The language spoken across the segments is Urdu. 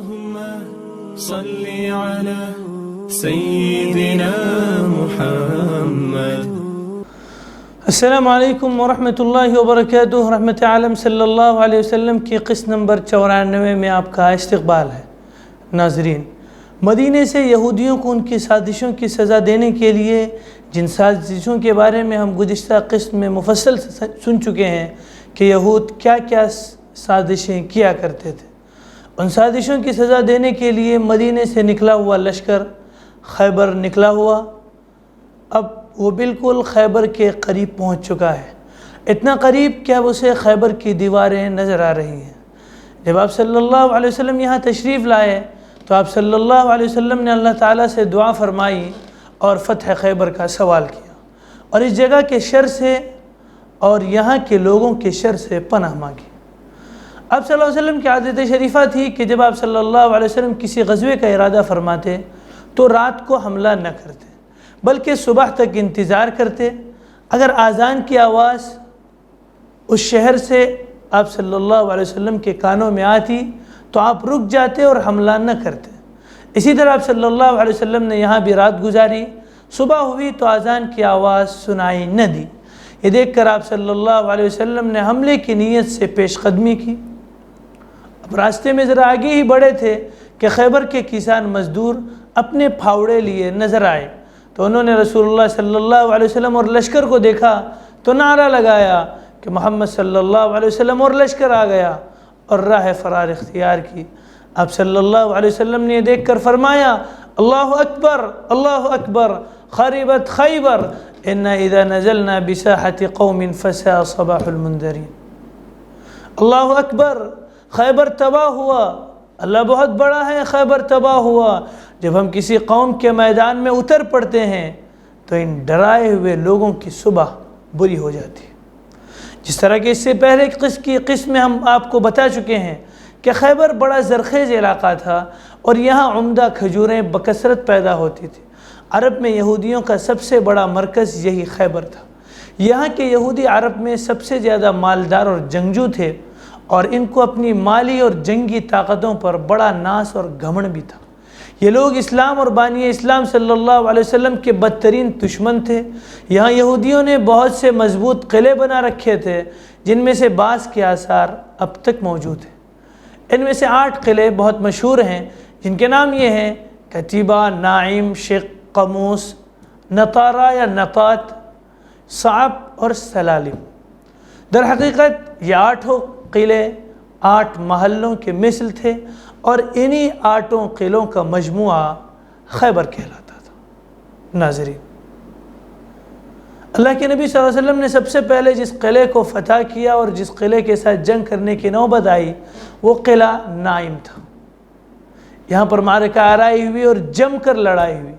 اللهم صل على سيدنا محمد. السلام علیکم ورحمۃ اللہ وبرکاتہ. رحمت عالم صلی اللہ علیہ وسلم کی قسط نمبر 94 میں آپ کا استقبال ہے. ناظرین، مدینے سے یہودیوں کو ان کی سازشوں کی سزا دینے کے لیے جن سازشوں کے بارے میں ہم گزشتہ قسط میں مفصل سن چکے ہیں کہ یہود کیا کیا سازشیں کیا کرتے تھے، ان سازشوں کی سزا دینے کے لیے مدینے سے نکلا ہوا لشکر خیبر نکلا ہوا. اب وہ بالکل خیبر کے قریب پہنچ چکا ہے، اتنا قریب کہ اب اسے خیبر کی دیواریں نظر آ رہی ہیں. جب آپ صلی اللہ علیہ وسلم یہاں تشریف لائے تو آپ صلی اللہ علیہ وسلم نے اللہ تعالیٰ سے دعا فرمائی اور فتح خیبر کا سوال کیا، اور اس جگہ کے شر سے اور یہاں کے لوگوں کے شر سے پناہ مانگی. آپ صلی اللہ علیہ وسلم کی عادت شریفہ تھی کہ جب آپ صلی اللہ علیہ وسلم کسی غزوے کا ارادہ فرماتے تو رات کو حملہ نہ کرتے بلکہ صبح تک انتظار کرتے. اگر اذان کی آواز اس شہر سے آپ صلی اللہ علیہ وسلم کے کانوں میں آتی تو آپ رک جاتے اور حملہ نہ کرتے. اسی طرح آپ صلی اللہ علیہ وسلم نے یہاں بھی رات گزاری. صبح ہوئی تو اذان کی آواز سنائی نہ دی. یہ دیکھ کر آپ صلی اللہ علیہ وسلم نے حملے کی نیت سے پیش قدمی کی. اب راستے میں ذرا آگے ہی بڑھے تھے کہ خیبر کے کسان مزدور اپنے پھاوڑے لیے نظر آئے تو انہوں نے رسول اللہ صلی اللہ علیہ وسلم اور لشکر کو دیکھا تو نعرہ لگایا کہ محمد صلی اللہ علیہ وسلم اور لشکر آ گیا، اور راہ فرار اختیار کی. آپ صلی اللہ علیہ وسلم نے یہ دیکھ کر فرمایا، اللہ اکبر اللہ اکبر خربت خیبر ان اذا نزلنا بساحت قوم فساء صباح المنذرین. اللہ اکبر، خیبر تباہ ہوا، اللہ بہت بڑا ہے، خیبر تباہ ہوا. جب ہم کسی قوم کے میدان میں اتر پڑتے ہیں تو ان ڈرائے ہوئے لوگوں کی صبح بری ہو جاتی ہے. جس طرح کہ اس سے پہلے کی قسم میں ہم آپ کو بتا چکے ہیں کہ خیبر بڑا زرخیز علاقہ تھا اور یہاں عمدہ کھجوریں بکثرت پیدا ہوتی تھی. عرب میں یہودیوں کا سب سے بڑا مرکز یہی خیبر تھا. یہاں کے یہودی عرب میں سب سے زیادہ مالدار اور جنگجو تھے، اور ان کو اپنی مالی اور جنگی طاقتوں پر بڑا ناز اور گھمنڈ بھی تھا. یہ لوگ اسلام اور بانی اسلام صلی اللہ علیہ وسلم کے بدترین دشمن تھے. یہاں یہودیوں نے بہت سے مضبوط قلعے بنا رکھے تھے جن میں سے بعض کے آثار اب تک موجود ہیں. ان میں سے 8 قلعے بہت مشہور ہیں جن کے نام یہ ہیں: کتیبہ، نائم، شق، قموس، نطارہ یا نطات، صعب اور سلالم. در حقیقت یہ 8 قلعے 8 محلوں کے مثل تھے، اور انہی 8 قلعوں کا مجموعہ خیبر کہلاتا تھا. ناظرین، اللہ کے نبی صلی اللہ علیہ وسلم نے سب سے پہلے جس قلعے کو فتح کیا اور جس قلعے کے ساتھ جنگ کرنے کی نوبت آئی وہ قلعہ نائم تھا. یہاں پر معرکہ آرائی ہوئی اور جم کر لڑائی ہوئی.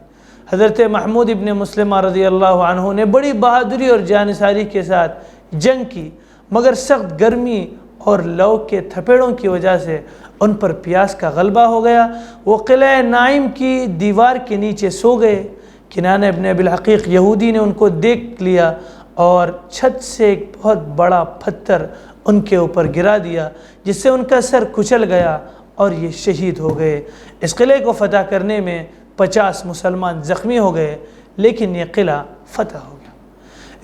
حضرت محمود ابن مسلمہ رضی اللہ عنہ نے بڑی بہادری اور جانثاری کے ساتھ جنگ کی، مگر سخت گرمی اور لو کے تھپیڑوں کی وجہ سے ان پر پیاس کا غلبہ ہو گیا. وہ قلعہ نائم کی دیوار کے نیچے سو گئے. کنانہ ابن ابی الحقیق یہودی نے ان کو دیکھ لیا اور چھت سے ایک بہت بڑا پتھر ان کے اوپر گرا دیا، جس سے ان کا سر کچل گیا اور یہ شہید ہو گئے. اس قلعے کو فتح کرنے میں 50 مسلمان زخمی ہو گئے، لیکن یہ قلعہ فتح ہو گیا.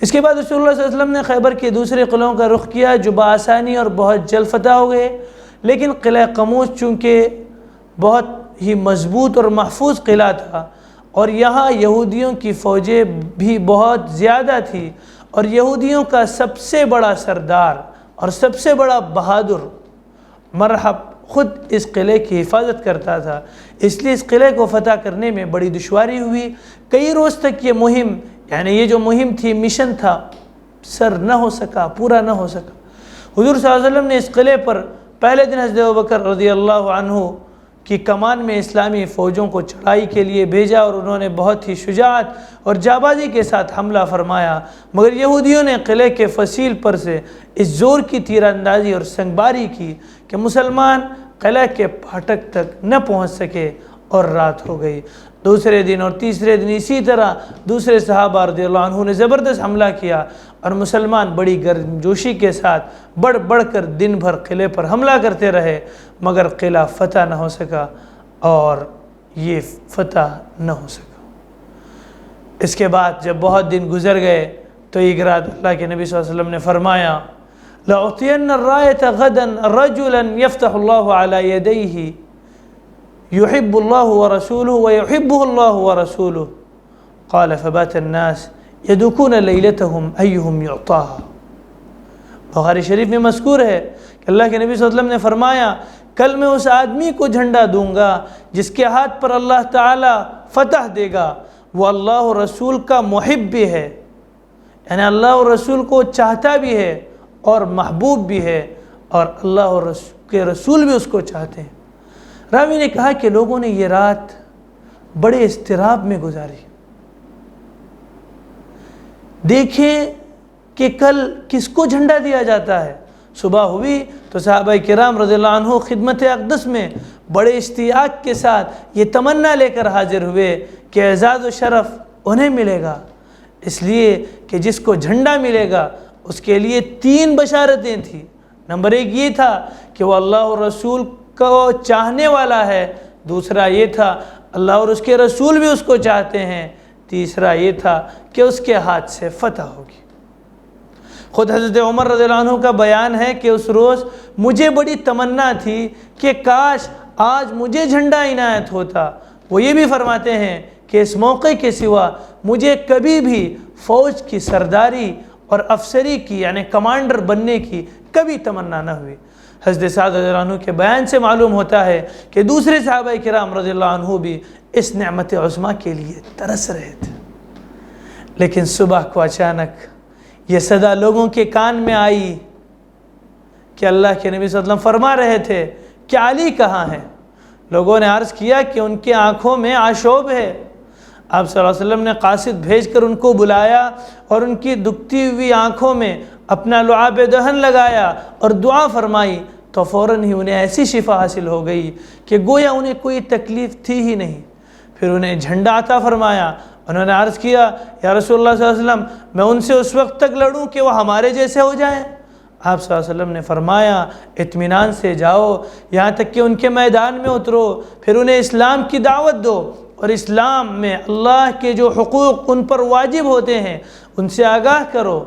اس کے بعد رسول اللہ صلی اللہ علیہ وسلم نے خیبر کے دوسرے قلعوں کا رخ کیا جو بآسانی اور بہت جلد فتح ہو گئے. لیکن قلعہ قموس چونکہ بہت ہی مضبوط اور محفوظ قلعہ تھا، اور یہاں یہودیوں کی فوجیں بھی بہت زیادہ تھی، اور یہودیوں کا سب سے بڑا سردار اور سب سے بڑا بہادر مرحب خود اس قلعے کی حفاظت کرتا تھا. اس لیے اس قلعے کو فتح کرنے میں بڑی دشواری ہوئی. کئی روز تک یہ مہم، یعنی یہ جو مہم تھی، مشن تھا، سر نہ ہو سکا، پورا نہ ہو سکا. حضور صلی اللہ علیہ وسلم نے اس قلعے پر پہلے دن حضرت ابوبکر رضی اللہ عنہ کی کمان میں اسلامی فوجوں کو چڑھائی کے لیے بھیجا، اور انہوں نے بہت ہی شجاعت اور جابازی کے ساتھ حملہ فرمایا. مگر یہودیوں نے قلعے کے فصیل پر سے اس زور کی تیر اندازی اور سنگباری کی کہ مسلمان قلعہ کے پھاٹک تک نہ پہنچ سکے اور رات ہو گئی. دوسرے دن اور تیسرے دن اسی طرح دوسرے صحابہ رضی اللہ عنہ نے زبردست حملہ کیا اور مسلمان بڑی گرمجوشی کے ساتھ بڑھ بڑھ کر دن بھر قلعے پر حملہ کرتے رہے، مگر قلعہ فتح نہ ہو سکا اور یہ فتح نہ ہو سکا۔ اس کے بعد جب بہت دن گزر گئے تو ایک رات اللہ کے نبی صلی اللہ علیہ وسلم نے فرمایا لَأُعْطِيَنَّ الرَّايَةَ غَدًا رَجُلًا يَفْتَحُ اللَّهُ عَلَى يَدَيْهِ يُحِبُّ اللَّهُ وَرَسُولُهُ وَيُحِبُّهُ اللَّهُ وَرَسُولُهُ قال فبات الناس يدوكون ليلتهم أيهم يعطاها۔ بخاری شریف میں مذکور ہے کہ اللہ کے نبی صلی اللہ علیہ وسلم نے فرمایا کل میں اس آدمی کو جھنڈا دوں گا جس کے ہاتھ پر اللہ تعالی فتح دے گا، وہ اللہ اور رسول کا محب بھی ہے، یعنی اللہ اور رسول کو چاہتا بھی ہے اور محبوب بھی ہے، اور اللہ اور کے رسول بھی اس کو چاہتے ہیں۔ راوی نے کہا کہ لوگوں نے یہ رات بڑے اضطراب میں گزاری، دیکھیں کہ کل کس کو جھنڈا دیا جاتا ہے۔ صبح ہوئی تو صحابہ کرام رضی اللہ عنہ خدمت اقدس میں بڑے اشتیاق کے ساتھ یہ تمنا لے کر حاضر ہوئے کہ اعزاز و شرف انہیں ملے گا، اس لیے کہ جس کو جھنڈا ملے گا اس کے لیے 3 بشارتیں تھیں۔ نمبر 1 یہ تھا کہ وہ اللہ اور رسول کو چاہنے والا ہے، دوسرا یہ تھا اللہ اور اس کے رسول بھی اس کو چاہتے ہیں، تیسرا یہ تھا کہ اس کے ہاتھ سے فتح ہوگی۔ خود حضرت عمر رضی اللہ عنہ کا بیان ہے کہ اس روز مجھے بڑی تمنا تھی کہ کاش آج مجھے جھنڈا عنایت ہوتا۔ وہ یہ بھی فرماتے ہیں کہ اس موقع کے سوا مجھے کبھی بھی فوج کی سرداری اور افسری کی یعنی کمانڈر بننے کی کبھی تمنا نہ ہوئی۔ حضرت سعد رضی اللہ عنہ کے بیان سے معلوم ہوتا ہے کہ دوسرے صحابہ کرام رضی اللہ عنہ بھی اس نعمت عظمیٰ کے لیے ترس رہے تھے، لیکن صبح کو اچانک یہ صدا لوگوں کے کان میں آئی کہ اللہ کے نبی صلی اللہ علیہ وسلم فرما رہے تھے کہ علی کہاں ہیں؟ لوگوں نے عرض کیا کہ ان کی آنکھوں میں آشوب ہے۔ آپ صلی اللہ علیہ وسلم نے قاصد بھیج کر ان کو بلایا اور ان کی دکھتی ہوئی آنکھوں میں اپنا لعاب دہن لگایا اور دعا فرمائی تو فوراً ہی انہیں ایسی شفا حاصل ہو گئی کہ گویا انہیں کوئی تکلیف تھی ہی نہیں۔ پھر انہیں جھنڈا عطا فرمایا۔ انہوں نے عرض کیا یا رسول اللہ صلی اللہ علیہ وسلم میں ان سے اس وقت تک لڑوں کہ وہ ہمارے جیسے ہو جائیں؟ آپ صلی اللہ علیہ وسلم نے فرمایا اطمینان سے جاؤ یہاں تک کہ ان کے میدان میں اترو، پھر انہیں اسلام کی دعوت دو اور اسلام میں اللہ کے جو حقوق ان پر واجب ہوتے ہیں ان سے آگاہ کرو۔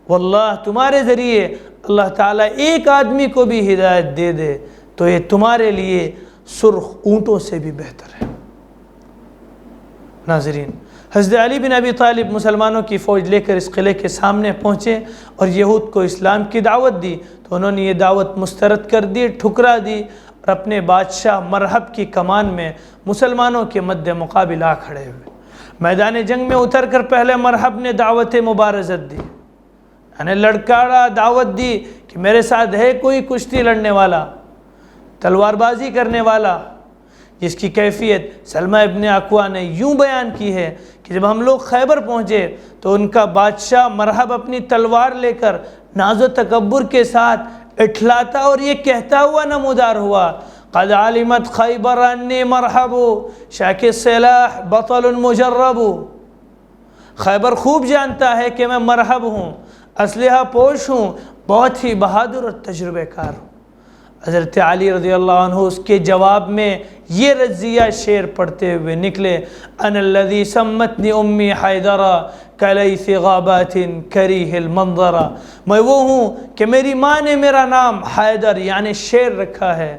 واللہ تمہارے ذریعے اللہ تعالیٰ ایک آدمی کو بھی ہدایت دے دے تو یہ تمہارے لیے سرخ اونٹوں سے بھی بہتر ہے۔ ناظرین، حضرت علی بن ابی طالب مسلمانوں کی فوج لے کر اس قلعے کے سامنے پہنچے اور یہود کو اسلام کی دعوت دی تو انہوں نے یہ دعوت مسترد کر دی، ٹھکرا دی اور اپنے بادشاہ مرحب کی کمان میں مسلمانوں کے مد مقابل آ کھڑے ہوئے۔ میدان جنگ میں اتر کر پہلے مرحب نے دعوت مبارزت دی، یعنی لڑکاڑا دعوت دی کہ میرے ساتھ ہے کوئی کشتی لڑنے والا، تلوار بازی کرنے والا، جس کی کیفیت سلمہ ابن اکوع نے یوں بیان کی ہے کہ جب ہم لوگ خیبر پہنچے تو ان کا بادشاہ مرحب اپنی تلوار لے کر ناز و تکبر کے ساتھ اٹھلاتا اور یہ کہتا ہوا نمودار ہوا قد علمت خیبر انی مرحب شاک السلاح بطل مجرب۔ خیبر خوب جانتا ہے کہ میں مرحب ہوں، اسلحہ پوش ہوں، بہت ہی بہادر اور تجربہ کار ہوں۔ حضرت علی رضی اللہ عنہ اس کے جواب میں یہ رضیہ شعر پڑھتے ہوئے نکلے انا الذی سمتنی امی حیدرا کلیث غابات کریہ المنظرا، میں وہ ہوں کہ میری ماں نے میرا نام حیدر یعنی شیر رکھا ہے،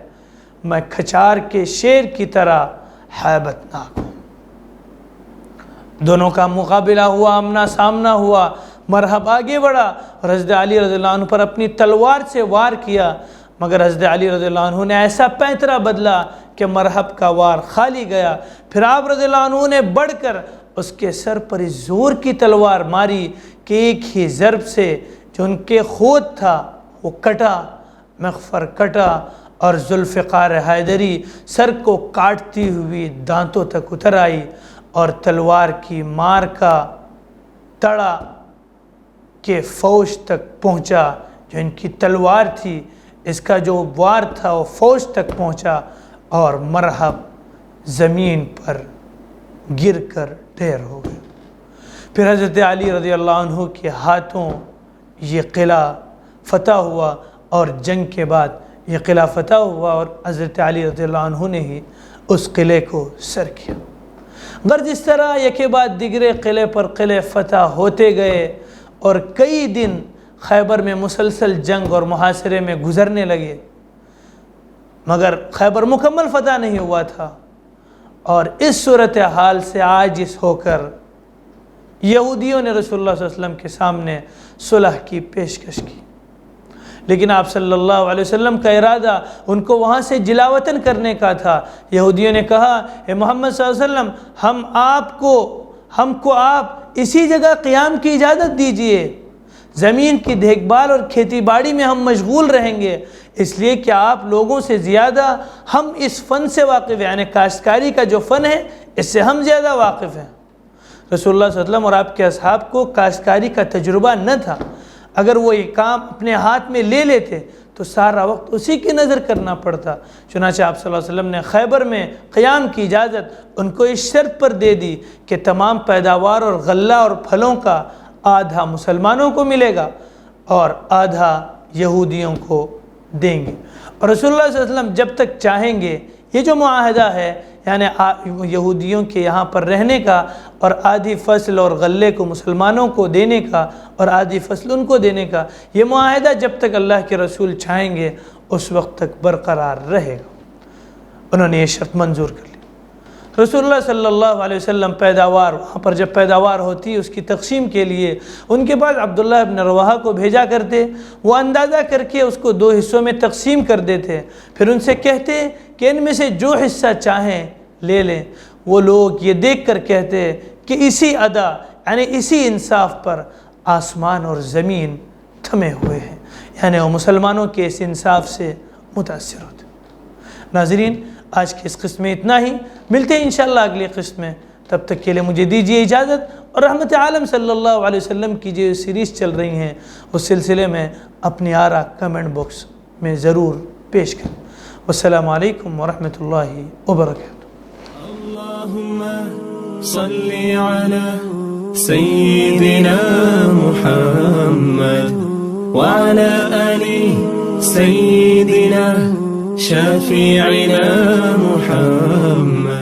میں کھچار کے شیر کی طرح حیبت ناک ہوں۔ دونوں کا مقابلہ ہوا، آمنا سامنا ہوا، مرحب آگے بڑھا اور حضرت علی رضی اللہ عنہ پر اپنی تلوار سے وار کیا، مگر حضرت علی رضی اللہ عنہ نے ایسا پینترا بدلا کہ مرحب کا وار خالی گیا۔ پھر آپ رضی اللہ عنہ نے بڑھ کر اس کے سر پر اس زور کی تلوار ماری کہ ایک ہی ضرب سے جو ان کے خود تھا وہ کٹا، مغفر کٹا اور ذوالفقار حیدری سر کو کاٹتی ہوئی دانتوں تک اتر آئی اور تلوار کی مار کا تڑا کے فوج تک پہنچا۔ جو ان کی تلوار تھی اس کا جو وار تھا وہ فوج تک پہنچا اور مرحب زمین پر گر کر ڈھیر ہو گئے۔ پھر حضرت علی رضی اللہ عنہ کے ہاتھوں یہ قلعہ فتح ہوا، اور جنگ کے بعد یہ قلعہ فتح ہوا اور حضرت علی رضی اللہ عنہ نے ہی اس قلعے کو سر کیا۔ غرض اس طرح یکے بعد دیگرے قلعے پر قلعے فتح ہوتے گئے، اور کئی دن خیبر میں مسلسل جنگ اور محاصرے میں گزرنے لگے، مگر خیبر مکمل فتح نہیں ہوا تھا۔ اور اس صورتحال سے عاجز ہو کر یہودیوں نے رسول اللہ صلی اللہ علیہ وسلم کے سامنے صلح کی پیشکش کی، لیکن آپ صلی اللہ علیہ وسلم کا ارادہ ان کو وہاں سے جلاوطن کرنے کا تھا۔ یہودیوں نے کہا، اے محمد صلی اللہ علیہ وسلم، ہم کو آپ اسی جگہ قیام کی اجازت دیجئے، زمین کی دیکھ بھال اور کھیتی باڑی میں ہم مشغول رہیں گے، اس لیے کہ آپ لوگوں سے زیادہ ہم اس فن سے واقف ہیں، یعنی کاشتکاری کا جو فن ہے اس سے ہم زیادہ واقف ہیں۔ رسول اللہ صلی اللہ علیہ وسلم اور آپ کے اصحاب کو کاشتکاری کا تجربہ نہ تھا، اگر وہ یہ کام اپنے ہاتھ میں لے لیتے تو سارا وقت اسی کی نظر کرنا پڑتا۔ چنانچہ آپ صلی اللہ علیہ وسلم نے خیبر میں قیام کی اجازت ان کو اس شرط پر دے دی کہ تمام پیداوار اور غلہ اور پھلوں کا آدھا مسلمانوں کو ملے گا اور آدھا یہودیوں کو دیں گے، اور رسول اللہ صلی اللہ علیہ وسلم جب تک چاہیں گے یہ جو معاہدہ ہے، یعنی یہودیوں کے یہاں پر رہنے کا اور آدھی فصل اور غلے کو مسلمانوں کو دینے کا اور آدھی فصل ان کو دینے کا، یہ معاہدہ جب تک اللہ کے رسول چاہیں گے اس وقت تک برقرار رہے گا۔ انہوں نے یہ شرط منظور کر لی۔ رسول اللہ صلی اللہ علیہ وسلم پیداوار، وہاں پر جب پیداوار ہوتی اس کی تقسیم کے لیے ان کے بعد عبداللہ ابن رواحہ کو بھیجا کرتے، وہ اندازہ کر کے اس کو 2 حصوں میں تقسیم کر دیتے، پھر ان سے کہتے کہ ان میں سے جو حصہ چاہیں لے لیں۔ وہ لوگ یہ دیکھ کر کہتے کہ اسی ادا، یعنی اسی انصاف پر آسمان اور زمین تھمے ہوئے ہیں، یعنی وہ مسلمانوں کے اس انصاف سے متاثر ہوتے۔ ناظرین، آج کی اس قسط میں اتنا ہی، ملتے ہیں انشاءاللہ اگلی قسط میں، تب تک کے لیے مجھے دیجیے اجازت، اور رحمت عالم صلی اللہ علیہ وسلم کی جو سیریز چل رہی ہیں اس سلسلے میں اپنی آراء کمنٹ باکس میں ضرور پیش کریں۔ والسلام علیکم ورحمۃ اللہ وبرکاتہ۔ اللهم صل على سيدنا محمد وعلى آل سيدنا شفيعنا محمد